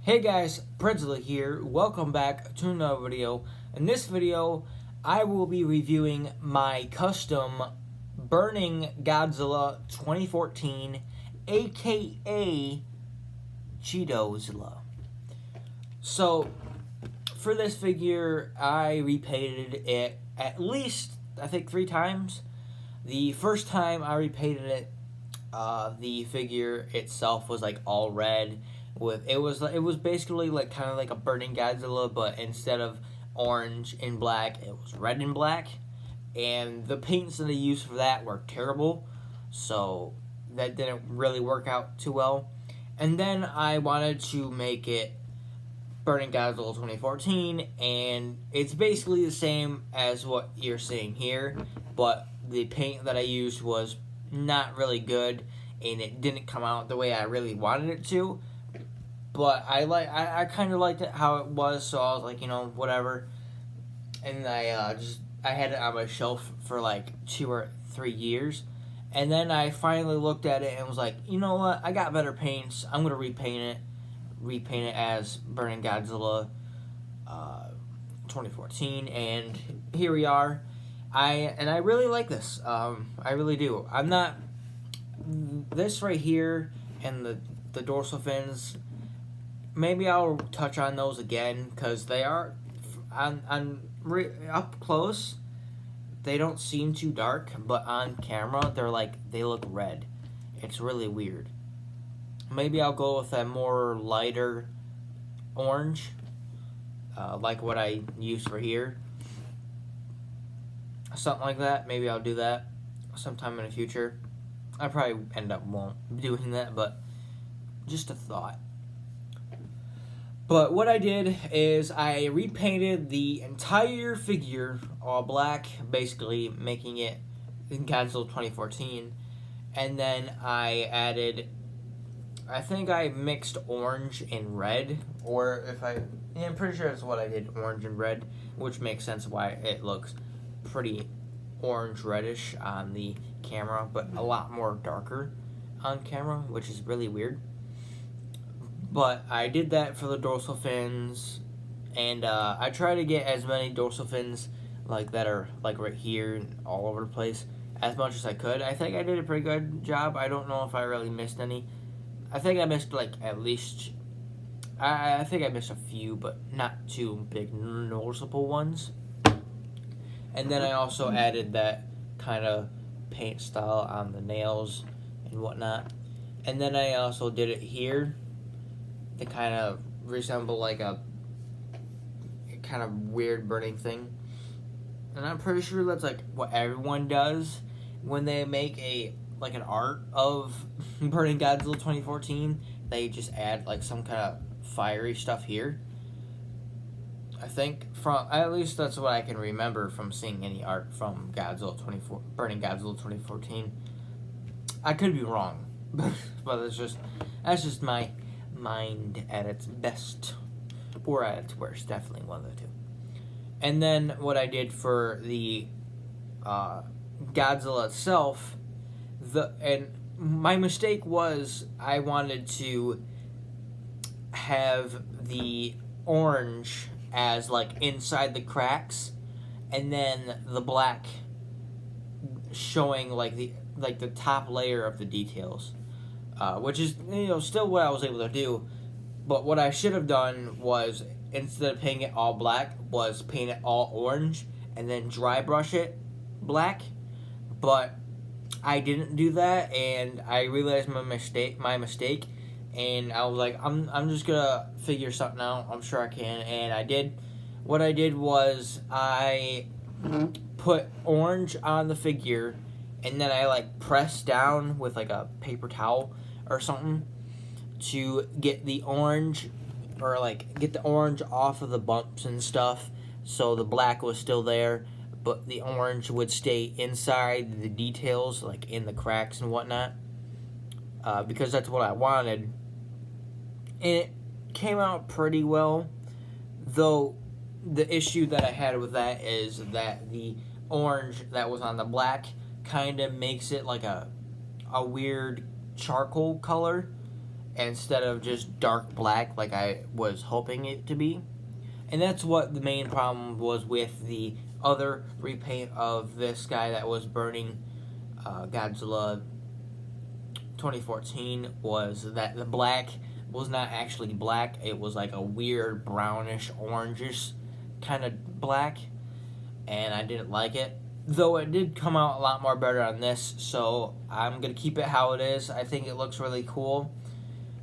Hey guys, Godzilla here. Welcome back to another video. In this video, I will be reviewing my custom Burning Godzilla 2014, aka Cheetozilla. So, for this figure, I repainted it at least, I think, 3 times. The first time I repainted it, the figure itself was like all red. It was basically like kind of like a Burning Godzilla, but instead of orange and black, it was red and black. And the paints that they used for that were terrible, so that didn't really work out too well. And then I wanted to make it Burning Godzilla 2014, and it's basically the same as what you're seeing here, but the paint that I used was not really good, and it didn't come out the way I really wanted it to. But I kind of liked it how it was, so I was like, whatever. And I had it on my shelf for like 2 or 3 years, and then I finally looked at it and was like, you know what? I got better paints. I'm gonna repaint it as Burning Godzilla 2014, and here we are. I really like this. I really do. I'm not this right here and the dorsal fins. Maybe I'll touch on those again because they are up close. They don't seem too dark, but on camera they look red. It's really weird. Maybe I'll go with a more lighter orange, like what I used for here. Something like that. Maybe I'll do that sometime in the future. I probably won't doing that, but just a thought. But what I did is I repainted the entire figure all black, basically making it Godzilla 2014. And then I added, I think I mixed orange and red, or I'm pretty sure that's what I did, orange and red, which makes sense why it looks pretty orange reddish on the camera, but a lot more darker on camera, which is really weird. But I did that for the dorsal fins, and I try to get as many dorsal fins that are right here and all over the place as much as I could. I think I did a pretty good job. I don't know if I really missed any. I think I missed at least, I think I missed a few, but not too big noticeable ones. And then I also added that kind of paint style on the nails and whatnot. And then I also did it here to kind of resemble like a kind of weird burning thing. And I'm pretty sure that's what everyone does when they make an art of Burning Godzilla 2014. They just add some kind of fiery stuff here. I think at least that's what I can remember from seeing any art from Burning Godzilla 2014. I could be wrong, but that's just my mind at its best, or at its worst, definitely one of the two. And then what I did for the Godzilla itself, and my mistake was I wanted to have the orange as inside the cracks, and then the black showing the top layer of the details. Which is, still what I was able to do. But what I should have done was, instead of painting it all black, was paint it all orange and then dry brush it black. But I didn't do that, and I realized my mistake, and I was like, I'm just gonna figure something out. I'm sure I can, and I did. What I did was I put orange on the figure, and then I pressed down with a paper towel or something to get the orange, or get the orange off of the bumps and stuff, so the black was still there, but the orange would stay inside the details, in the cracks and whatnot, because that's what I wanted. And it came out pretty well, though the issue that I had with that is that the orange that was on the black kind of makes it a weird charcoal color, instead of just dark black like I was hoping it to be. And that's what the main problem was with the other repaint of this guy that was burning Godzilla 2014, was that the black was not actually black. It was like a weird brownish orangish kind of black, and I didn't like it. Though it did come out a lot more better on this, so I'm going to keep it how it is. I think it looks really cool.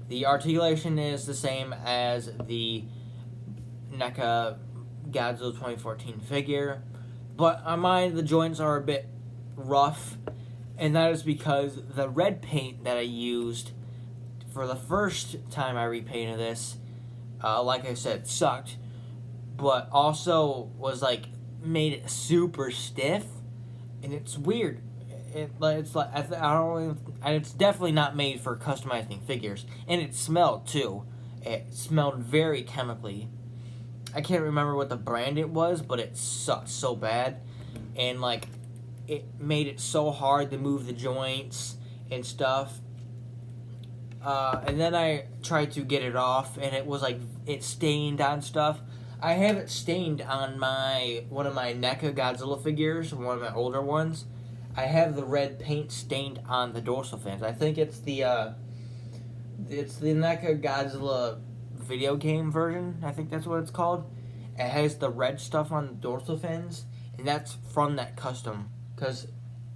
The articulation is the same as the Neca Godzilla 2014 figure, but on mine the joints are a bit rough, and that is because the red paint that I used for the first time I repainted this, like I said, sucked, but also was like made it super stiff, and it's weird. It's like I don't even, and it's definitely not made for customizing figures, and it smelled too. It smelled very chemically. I can't remember what the brand it was, but it sucked so bad, and like it made it so hard to move the joints and stuff. And then I tried to get it off, and it was like it stained on stuff. I have it stained on one of my Neca Godzilla figures, one of my older ones. I have the red paint stained on the dorsal fins. I think it's the Neca Godzilla video game version. I think that's what it's called. It has the red stuff on the dorsal fins, and that's from that custom, because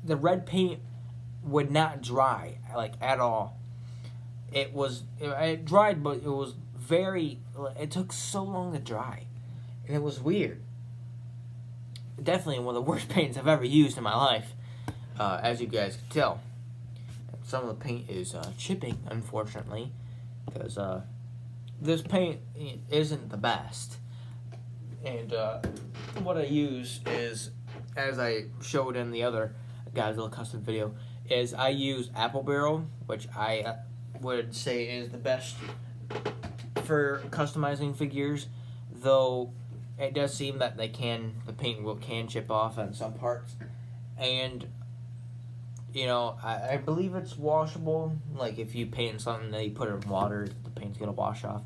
the red paint would not dry like at all. It dried, but it took so long to dry, and it was weird. Definitely one of the worst paints I've ever used in my life, as you guys can tell. Some of the paint is chipping, unfortunately, because this paint isn't the best. And what I use is, as I showed in the other Godzilla custom video, is I use Apple Barrel, which I would say is the best for customizing figures, though it does seem that the paint can chip off on some parts. And you know, I believe it's washable. Like if you paint something that you put it in water, the paint's gonna wash off.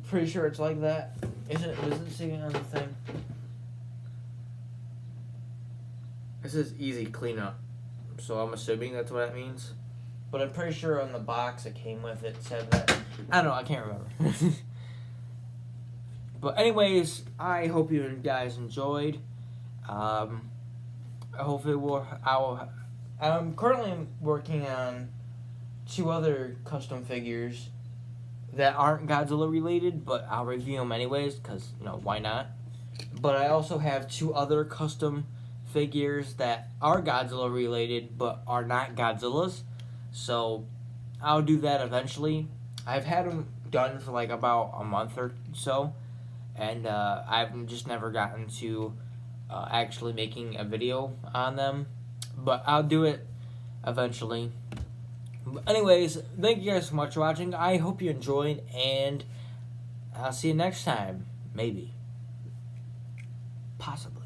Pretty sure it's like that. Isn't it? Does it say on the thing? It says easy cleanup, so I'm assuming that's what that means. But I'm pretty sure on the box it came with it said that. I don't know. I can't remember. But anyways, I hope you guys enjoyed. Hopefully I'm currently working on 2 other custom figures that aren't Godzilla related, but I'll review them anyways, because, you know, why not? But I also have 2 other custom figures that are Godzilla related, but are not Godzillas. So I'll do that eventually. I've had them done for like about a month or so, and I've just never gotten to actually making a video on them, but I'll do it eventually. But anyways, thank you guys so much for watching. I hope you enjoyed, and I'll see you next time. Maybe. Possibly.